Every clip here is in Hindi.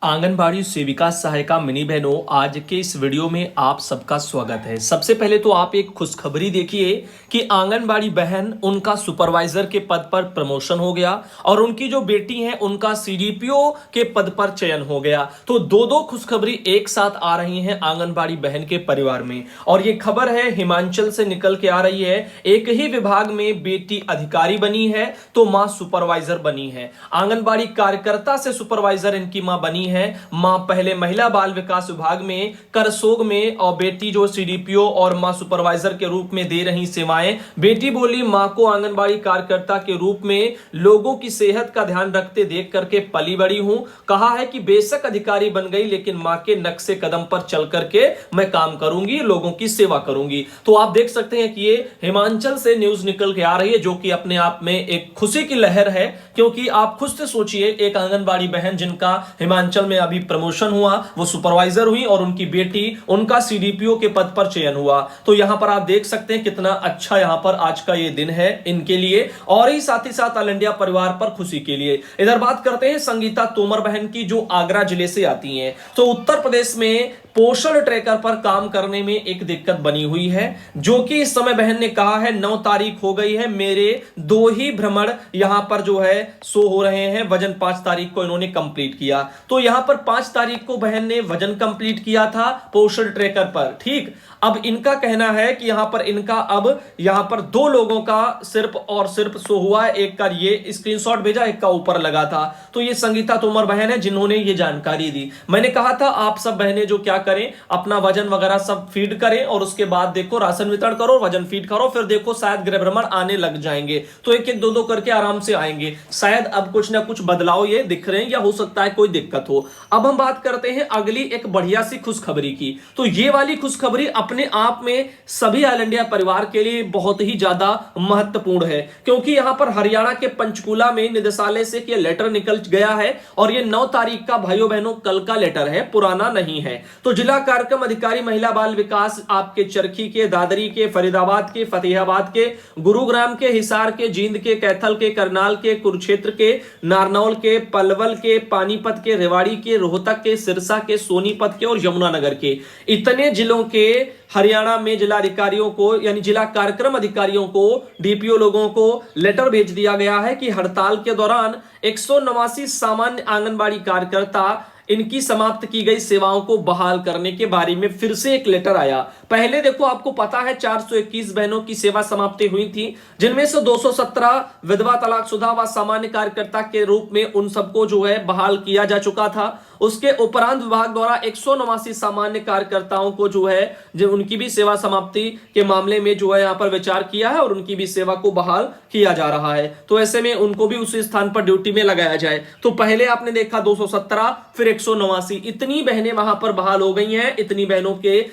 आंगनबाड़ी सेविका सहायिका मिनी बहनों, आज के इस वीडियो में आप सबका स्वागत है। सबसे पहले तो आप एक खुशखबरी देखिए कि आंगनबाड़ी बहन उनका सुपरवाइजर के पद पर प्रमोशन हो गया और उनकी जो बेटी है उनका सीडीपीओ के पद पर चयन हो गया। तो दो खुशखबरी एक साथ आ रही हैं आंगनबाड़ी बहन के परिवार में। और ये खबर है हिमाचल से निकल के आ रही है। एक ही विभाग में बेटी अधिकारी बनी है तो मां सुपरवाइजर बनी है। आंगनबाड़ी कार्यकर्ता से सुपरवाइजर इनकी मां बनी है। मां पहले महिला बाल विकास विभाग में करसोग में और बेटी जो सीडीपीओ और मां सुपरवाइजर के रूप में दे रही सेवाएं। बेटी बोली, मां को आंगनबाड़ी कार्यकर्ता के रूप में लोगों की सेहत का ध्यान रखते देख करके पली बड़ी हूं। कहा है कि बेशक अधिकारी बन गई लेकिन मां के नक्शे कदम पर चल करके मैं काम करूंगी, लोगों की सेवा करूंगी। तो आप देख सकते हैं कि ये हिमाचल से न्यूज निकल के आ रही है, जो कि अपने आप में एक खुशी की लहर है। क्योंकि आप खुद से सोचिए, एक आंगनबाड़ी बहन जिनका हिमाचल में अभी प्रमोशन हुआ, वो सुपरवाइजर हुई और उनकी बेटी उनका सीडीपीओ के पद पर चयन हुआ। तो यहां पर आप देख सकते हैं कितना अच्छा यहां पर आज का ये दिन है इनके लिए और ही साथ ऑल इंडिया परिवार पर खुशी के लिए। इधर बात करते हैं संगीता तोमर बहन की, जो आगरा जिले से आती हैं। तो उत्तर प्रदेश में पोषण ट्रैकर पर काम करने में एक दिक्कत बनी हुई है, जो कि इस समय बहन ने कहा है 9 तारीख हो गई है, मेरे 2 ही भ्रमण यहां पर जो है शो हो रहे हैं। वजन 5 तारीख को इन्होंने कंप्लीट किया। तो यहां पर 5 तारीख को बहन ने वजन कंप्लीट किया था पोषण ट्रैकर पर। ठीक, अब इनका कहना है कि यहां पर इनका अब यहां पर 2 लोगों का सिर्फ और सिर्फ शो हुआ है। एक का ये स्क्रीनशॉट भेजा, एक का ऊपर लगा था। तो ये संगीता तोमर बहन है जिन्होंने ये जानकारी दी। मैंने कहा था आप सब बहनें जो क्या करें, अपना वजन वगैरह सब फीड करें और उसके बाद देखो राशन वितरण करो, वजन फीड करो, फिर देखो शायद गृह भ्रमण आने लग जाएंगे। तो एक एक दो करके आराम से आएंगे। शायद अब कुछ ना कुछ बदलाव ये दिख रहे हैं या हो सकता है कोई दिक्कत हो। अब हम बात करते हैं अगली एक बढ़िया सी खुशखबरी की। तो ये वाली खुशखबरी अपने आप में सभी ऑल इंडिया परिवार के लिए बहुत ही ज्यादा महत्वपूर्ण है, क्योंकि यहां पर हरियाणा के पंचकूला में निदेशालय से यह लेटर निकल गया है और यह 9 तारीख का भाइयों बहनों कल का लेटर है, पुराना नहीं है। तो जिला कार्यक्रम अधिकारी महिला बाल विकास आपके चरखी के, दादरी के, फरीदाबाद के, फतेहाबाद के, गुरुग्राम के, हिसार के, जींद के, कैथल के, करनाल के, कुरुक्षेत्र के, नारनौल के, पलवल के, पानीपत के, रेवाड़ी के, रोहतक के, सिरसा के, सोनीपत के और यमुनानगर के, इतने जिलों के हरियाणा में जिलाधिकारियों को यानी जिला कार्यक्रम अधिकारियों को, डीपीओ लोगों को लेटर भेज दिया गया है कि हड़ताल के दौरान 189 सामान्य आंगनबाड़ी कार्यकर्ता इनकी समाप्त की गई सेवाओं को बहाल करने के बारे में फिर से एक लेटर आया। पहले देखो आपको पता है 421 बहनों की सेवा समाप्ति हुई थी, जिनमें से 217 विधवा तलाकशुदा व सामान्य कार्यकर्ता के रूप में उन सबको जो है बहाल किया जा चुका था। उसके उपरांत विभाग द्वारा 189 सामान्य कार्यकर्ताओं को जो है उनकी भी सेवा समाप्ति के मामले में जो है यहाँ पर विचार किया है और उनकी भी सेवा को बहाल किया जा रहा है। तो ऐसे में उनको भी उसी स्थान पर ड्यूटी में लगाया जाए। तो पहले आपने देखा 217, फिर 189, इतनी बहनें वहां पर बहाल हो गई हैं। इतनी बहनों के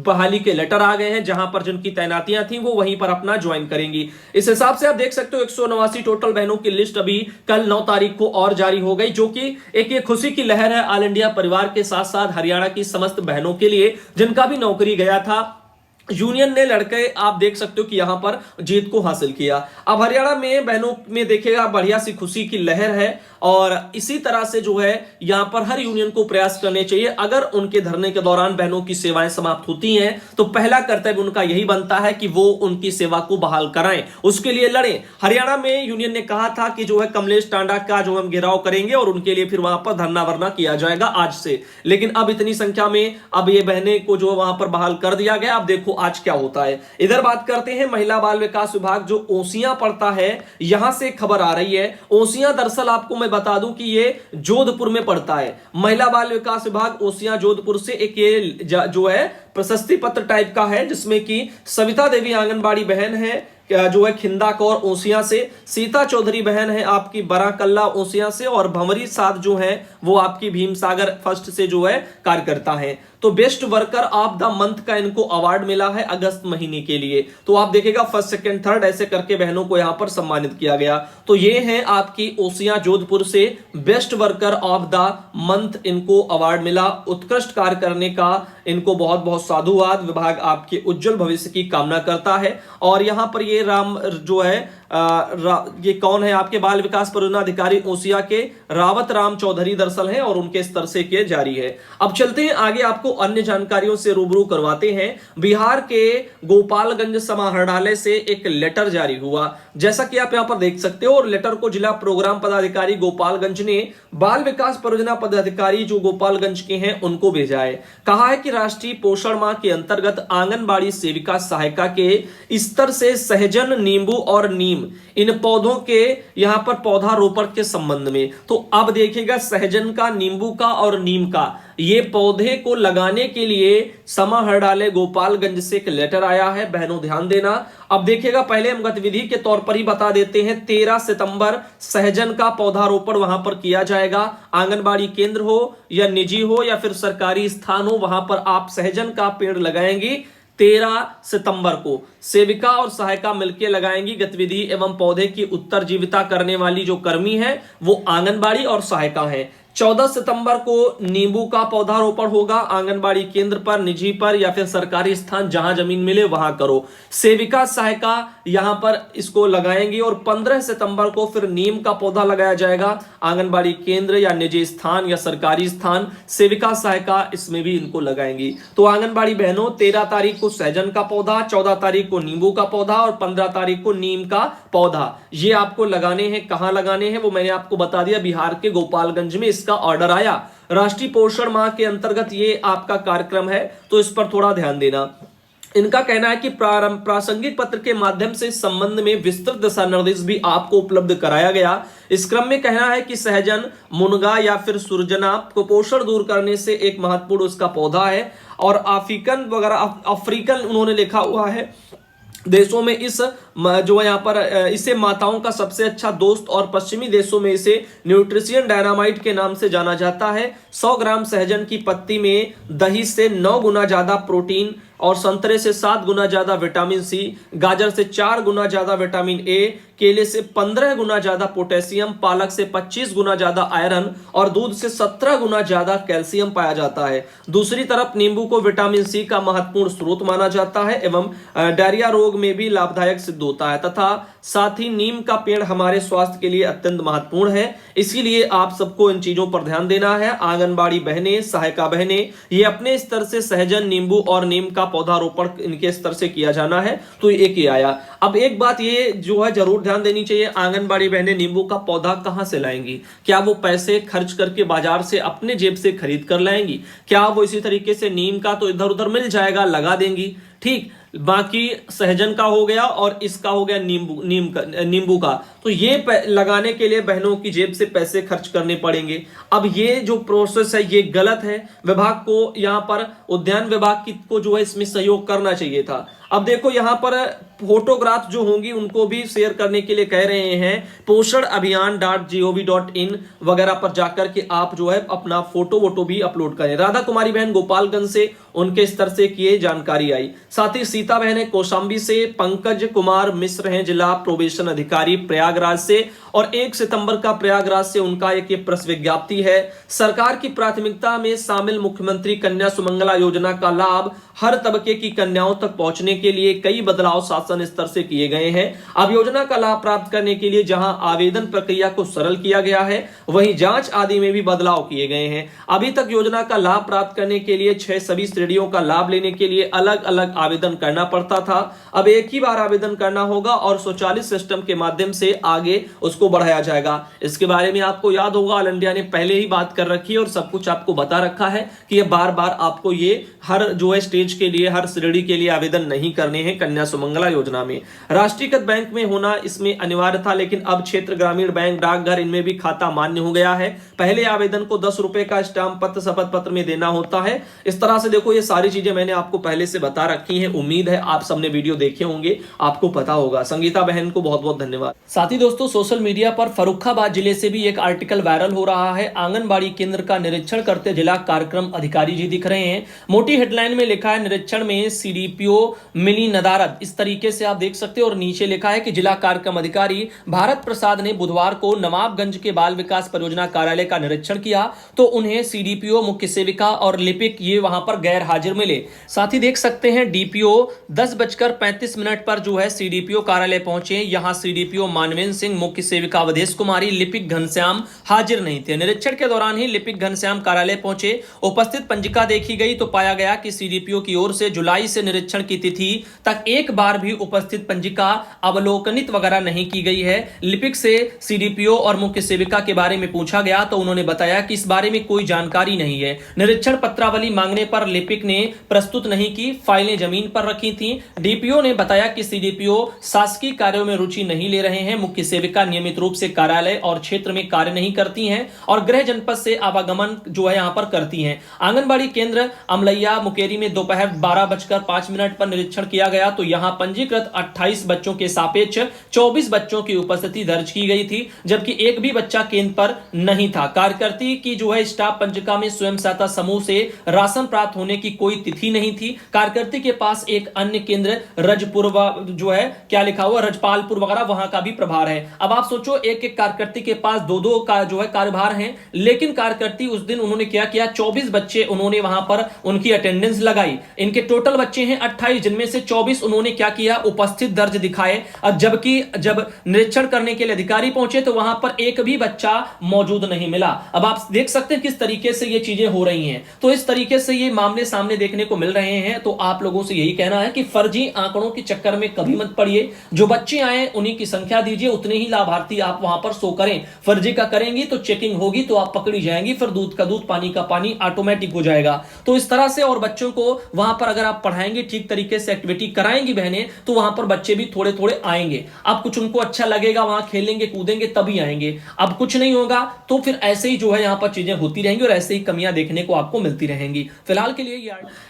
बहाली के लेटर आ गए हैं, जहां पर जिनकी तैनातियां थी वो वहीं पर अपना ज्वाइन करेंगी। इस हिसाब से आप देख सकते हो 189 टोटल बहनों की लिस्ट अभी कल 9 तारीख को और जारी हो गई, जो कि एक ये खुशी की लहर है ऑल इंडिया परिवार के साथ साथ हरियाणा की समस्त बहनों के लिए जिनका भी नौकरी गया था। यूनियन ने लड़के आप देख सकते हो कि यहां पर जीत को हासिल किया। अब हरियाणा में बहनों में देखेगा बढ़िया सी खुशी की लहर है और इसी तरह से जो है यहां पर हर यूनियन को प्रयास करने चाहिए। अगर उनके धरने के दौरान बहनों की सेवाएं समाप्त होती हैं तो पहला कर्तव्य उनका यही बनता है कि वो उनकी सेवा को बहाल कराएं, उसके लिए लड़ें। हरियाणा में यूनियन ने कहा था कि जो है कमलेश टांडा का जो हम घेराव करेंगे और उनके लिए फिर वहां पर धरना वरना किया जाएगा आज से। लेकिन अब इतनी संख्या में अब ये बहनें को जो वहां पर बहाल कर दिया गया। अब देखो आज क्या होता है। इधर बात करते हैं महिला बाल विकास विभाग जो ओसियां पड़ता है, यहां से खबर आ रही है। ओसियां दरअसल आपको मैं बता दूं कि ये जोधपुर में पड़ता है। महिला बाल विकास विभाग ओसियां जोधपुर से एक ये जो है प्रशस्ति पत्र टाइप का है, जिसमें कि सविता देवी आंगनबाड़ी बहन है जो है खिंदा कौर ओसियां से, सीता चौधरी बहन है आपकी बराकल्ला ओसियां से और भंवरी साध जो है वो आपकी भीमसागर फर्स्ट से जो है कार्यकर्ता है। तो best worker of the month का इनको अवार्ड मिला है अगस्त महीने के लिए। तो आप देखिएगा फर्स्ट सेकंड थर्ड ऐसे करके बहनों को यहां पर सम्मानित किया गया। तो ये है आपकी ओसियां जोधपुर से best worker of the month इनको अवार्ड मिला। उत्कृष्ट कार्य करने का इनको बहुत बहुत साधुवाद। विभाग आपके उज्जवल भविष्य की कामना करता है। और यहां पर ये राम जो है ये कौन है आपके बाल विकास परियोजना अधिकारी ओसिया के रावत राम चौधरी दरअसल हैं और उनके स्तर से किए जारी है। अब चलते हैं आगे, आपको अन्य जानकारियों से रूबरू करवाते हैं। बिहार के गोपालगंज समाहरणालय से एक लेटर जारी हुआ, जैसा कि आप यहां पर देख सकते हो, और लेटर को जिला प्रोग्राम पदाधिकारी गोपालगंज ने बाल विकास परियोजना पदाधिकारी जो गोपालगंज के हैं उनको भेजा है। कहा है कि राष्ट्रीय पोषण माह के अंतर्गत आंगनबाड़ी सेविका सहायिका के स्तर से सहजन, नींबू और नीम इन पौधों के यहां पर पौधारोपण के संबंध में, तो अब देखिएगा सहजन का, नींबू का और नीम का ये पौधे को लगाने के लिए समाहरणालय गोपालगंज से एक लेटर आया है। बहनों ध्यान देना। अब देखिएगा, पहले हम गतिविधि के तौर पर ही बता देते हैं। 13 सितंबर सहजन का पौधारोपण वहां पर किया जाएगा। आंगनबाड़ी केंद्र हो या निजी हो या फिर सरकारी स्थान हो, वहां पर आप सहजन का पेड़ लगाएंगी। 13 सितंबर को सेविका और सहायिका मिलकर लगाएंगी। गतिविधि एवं पौधे की उत्तरजीविता करने वाली जो कर्मी है वो आंगनबाड़ी और सहायिका है। 14 सितंबर को नींबू का पौधारोपण होगा। आंगनबाड़ी केंद्र पर, निजी पर या फिर सरकारी स्थान जहां जमीन मिले वहां करो। सेविका सहायिका यहां पर इसको लगाएंगी और 15 सितंबर को फिर नीम का पौधा लगाया जाएगा। आंगनबाड़ी केंद्र या निजी स्थान या सरकारी स्थान, सेविका सहायिका इसमें भी इनको लगाएंगी। तो आंगनबाड़ी बहनों, 13 तारीख को सहजन का पौधा, 14 तारीख को नींबू का पौधा और 15 तारीख को नीम का पौधा, ये आपको लगाने हैं। कहां लगाने हैं वो मैंने आपको बता दिया, बिहार के गोपालगंज में इसका ऑर्डर आया। राष्ट्रीय पोषण माह के अंतर्गत ये आपका कार्यक्रम है, तो इस पर थोड़ा ध्यान देना। इनका कहना है कि प्रासंगिक पत्र के माध्यम से इस संबंध में विस्तृत दिशा निर्देश भी आपको उपलब्ध कराया गया। इस क्रम में कहना है कि सहजन, मुनगा या फिर सुरजना कुपोषण दूर करने से एक महत्वपूर्ण उसका पौधा है, और अफ्रीकन वगैरह अफ्रीकन उन्होंने लिखा हुआ है देशों में इस जो यहाँ पर इसे माताओं का सबसे अच्छा दोस्त, और पश्चिमी देशों में इसे न्यूट्रिशियन डायनामाइट के नाम से जाना जाता है। 100 ग्राम सहजन की पत्ती में दही से 9 गुना ज्यादा प्रोटीन और संतरे से 7 गुना ज्यादा विटामिन सी, गाजर से 4 गुना ज्यादा विटामिन ए, केले से 15 गुना ज्यादा पोटेशियम, पालक से 25 गुना ज्यादा आयरन और दूध से 17 गुना ज्यादा कैल्शियम पाया जाता है। दूसरी तरफ नींबू को विटामिन सी का महत्वपूर्ण स्रोत माना जाता है एवं डायरिया रोग में भी लाभदायक सिद्ध होता है, तथा साथ ही नीम का पेड़ हमारे स्वास्थ्य के लिए अत्यंत महत्वपूर्ण है। इसीलिए आप सबको इन चीजों पर ध्यान देना है। आंगनबाड़ी बहनें, सहायिका बहनें, ये अपने स्तर से सहजन, नींबू और नीम का पौधारोपण इनके स्तर से किया जाना है। तो एक ही आया। अब एक बात ये जो है जरूर ध्यान देनी चाहिए, आंगनबाड़ी बहनें नींबू का पौधा कहां से लाएंगी? क्या वो पैसे खर्च करके बाजार से अपने जेब से खरीद कर लाएंगी? क्या वो इसी तरीके से नीम का तो इधर उधर मिल जाएगा, लगा देंगी, ठीक, बाकी सहजन का हो गया और इसका हो गया नींबू का, तो ये लगाने के लिए बहनों की जेब से पैसे खर्च करने पड़ेंगे। अब ये जो प्रोसेस है ये गलत है। विभाग को यहाँ पर उद्यान विभाग को जो है इसमें सहयोग करना चाहिए था। अब देखो यहाँ पर फोटोग्राफ जो होंगी उनको भी शेयर करने के लिए कह रहे हैं। पोषण अभियान .gov.in वगैरह पर जाकर के आप जो है अपना फोटो वोटो भी अपलोड करें। राधा कुमारी बहन गोपालगंज से, उनके स्तर से किए जानकारी आई। साथ ही सीता बहन है कौशाम्बी से, पंकज कुमार मिश्र हैं जिला प्रोबेशन अधिकारी प्रयागराज से, और 1 सितंबर का प्रयागराज से उनका एक प्रेस विज्ञप्ति है। सरकार की प्राथमिकता में शामिल मुख्यमंत्री कन्या सुमंगला योजना का लाभ हर तबके की कन्याओं तक पहुंचने के लिए कई बदलाव शासन स्तर से किए गए हैं। अब योजना का लाभ प्राप्त करने के लिए जहां आवेदन प्रक्रिया को सरल किया गया है, वहीं जांच आदि में भी बदलाव किए गए हैं। अभी तक योजना का लाभ प्राप्त करने के लिए 6 सभी श्रेणियों का लाभ लेने के लिए अलग अलग आवेदन करना पड़ता था। अब एक ही बार आवेदन करना होगा और स्वचालित सिस्टम के माध्यम से आगे उसको बढ़ाया जाएगा। इसके बारे में आपको याद होगा, ऑल इंडिया ने पहले ही बात कर रखी है और सब कुछ आपको बता रखा है कि ये बार बार आपको ये हर जो है स्टेज के लिए, हर श्रेणी के लिए आवेदन नहीं करने हैं। कन्या सुमंगला योजना में राष्ट्रीयकृत बैंक में होना इसमें अनिवार्य था, लेकिन अब क्षेत्र ग्रामीण बैंक, डाकघर, इनमें भी खाता मान्य हो गया है। पहले आवेदन को 10 रुपए का स्टाम्प पत्र शपथ पत्र में देना होता है। इस तरह से देखो ये सारी चीजें मैंने आपको पहले से बता रखी हैं। उम्मीद है आप सबने वीडियो देखे होंगे, आपको पता होगा। संगीता बहन को बहुत बहुत धन्यवाद। साथ ही दोस्तों, सोशल मीडिया पर फर्रुखाबाद जिले से भी एक आर्टिकल वायरल हो रहा है। आंगनबाड़ी केंद्र का निरीक्षण करते जिला कार्यक्रम अधिकारी जी दिख रहे हैं। मोटी हेडलाइन में लिखा है, निरीक्षण में सीडीपीओ मिली नदारद, इस तरीके से आप देख सकते हो। और नीचे लिखा है कि जिला कार्यक्रम अधिकारी भारत प्रसाद ने बुधवार को नवाबगंज के बाल विकास परियोजना कार्यालय का निरीक्षण किया तो उन्हें सीडीपीओ, मुख्य सेविका और लिपिक ये वहां पर गैर हाजिर मिले। साथ ही देख सकते हैं डीपीओ 10:35 पर जो है सीडीपीओ कार्यालय पहुंचे। यहां सीडीपीओ मानवेंद्र सिंह, मुख्य सेविका अवधेश कुमारी, लिपिक घनश्याम हाजिर नहीं थे। निरीक्षण के दौरान ही लिपिक घनश्याम कार्यालय पहुंचे। उपस्थित पंजिका देखी गई तो पाया गया कि सीडीपीओ की ओर से जुलाई से निरीक्षण की तिथि तक एक बार भी उपस्थित पंजिका अवलोकनित वगैरह नहीं की गई है। लिपिक से सीडीपीओ और मुख्य सेविका के बारे में पूछा गया तो उन्होंने बताया कि इस बारे में कोई जानकारी नहीं है। निरीक्षण पत्रावली मांगने पर लिपिक ने प्रस्तुत नहीं की, फाइलें जमीन पर रखी थी। डीपीओ ने बताया कि सीडीपीओ शासकीय कार्यों में रुचि नहीं ले रहे हैं। मुख्य सेविका नियमित रूप से कार्यालय और क्षेत्र में कार्य नहीं करती हैं और गृह जनपद से आवागमन जो है यहां पर करती हैं। आंगनबाड़ी केंद्र अमलैया मुकेरी में दोपहर 12:05 पर निरीक्षण किया गया तो यहां पंजीकृत 28 बच्चों के सापेक्ष 24 बच्चों की उपस्थिति दर्ज की गई थी, जबकि एक भी बच्चा केंद्र पर नहीं था। कार्यकर्ती की जो है स्टाफ पंजिका में स्वयं सहायता समूह से राशन प्राप्त होने की कोई तिथि नहीं थी। कार्यकर्ती के पास एक अन्य केंद्र रजपुर जो है क्या लिखा हुआ रजपालपुर वगैरह वहां का भी प्रभार है। अब आप सोचो एक एक कार्यकर्ती के पास दो दो का जो है कार्यभार है, लेकिन कार्यकर्ती उस दिन उन्होंने क्या किया, 24 बच्चे उन्होंने वहां पर उनकी अटेंडेंस लगाई। इनके टोटल बच्चे हैं 28, जिनमें से 24 उन्होंने क्या किया, उपस्थित दर्ज दिखाए। अब जबकि जब निरीक्षण करने के लिए अधिकारी पहुंचे तो वहां पर एक भी बच्चा मौजूद नहीं मिला। अब आप देख सकते हैं किस तरीके से ये चीजें हो रही हैं। तो इस तरीके से ये मामले सामने देखने को मिल रहे हैं। तो आप लोगों से यही कहना है कि फर्जी आंकड़ों के चक्कर में कभी मत पड़िए। जो बच्चे आए उन्हीं की संख्या दीजिए, उतने ही लाभार्थी आप वहां पर शो करें। फर्जी का करेंगी तो चेकिंग होगी तो आप पकड़ी जाएंगी, फिर दूध का दूध पानी का पानी ऑटोमेटिक हो जाएगा। तो इस तरह से और बच्चों को वहां पर अगर आप पढ़ाएंगे, ठीक तरीके से एक्टिविटी कराएंगी बहनें, तो वहां पर बच्चे भी थोड़े थोड़े आएंगे। अब कुछ उनको अच्छा लगेगा, वहां खेलेंगे कूदेंगे तभी आएंगे। अब कुछ नहीं होगा तो फिर ऐसे ही जो है यहां पर चीजें होती रहेंगी और ऐसे ही कमियां देखने को आपको मिलती रहेंगी। फिलहाल के लिए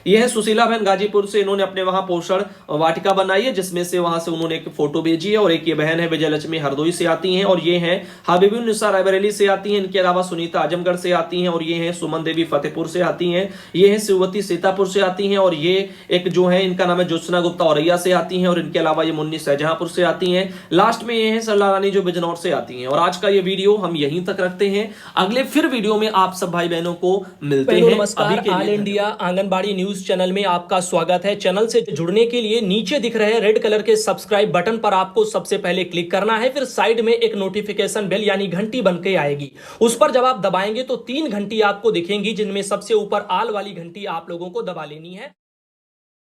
ये है सुशीला बहन गाजीपुर से, इन्होंने अपने वहां पोषण वाटिका बनाई है, जिसमें से वहां से उन्होंने एक फोटो भेजी है। और एक ये बहन है विजयलक्ष्मी हरदोई से आती हैं, और ये है हबीबुन्निसा रायबरेली से आती हैं। इनके अलावा सुनीता आजमगढ़ से आती हैं, और ये है सुमन देवी फतेहपुर से आती हैं। ये है शिववती सीतापुर से आती हैं, और ये एक जो है इनका नाम है ज्योत्सना गुप्ता औरैया से आती हैं। और इनके अलावा ये मुन्नी शाहजहांपुर से आती हैं। लास्ट में ये है सरला रानी जो बिजनौर से आती हैं। और आज का ये वीडियो हम यहीं तक रखते हैं। अगले फिर वीडियो में आप सब भाई बहनों को मिलते हैं। नमस्कार, all India anganwadi news channel में आपका स्वागत है। चैनल से जुड़ने के लिए नीचे दिख रहे रेड कलर के सब्सक्राइब बटन पर आपको सबसे पहले क्लिक करना है। फिर साइड में एक नोटिफिकेशन बेल यानी घंटी बनके आएगी, उस पर जब आप दबाएंगे तो 3 घंटी आपको दिखेंगी, जिनमें सबसे ऊपर ऑल वाली घंटी आप लोगों को दबा लेनी है।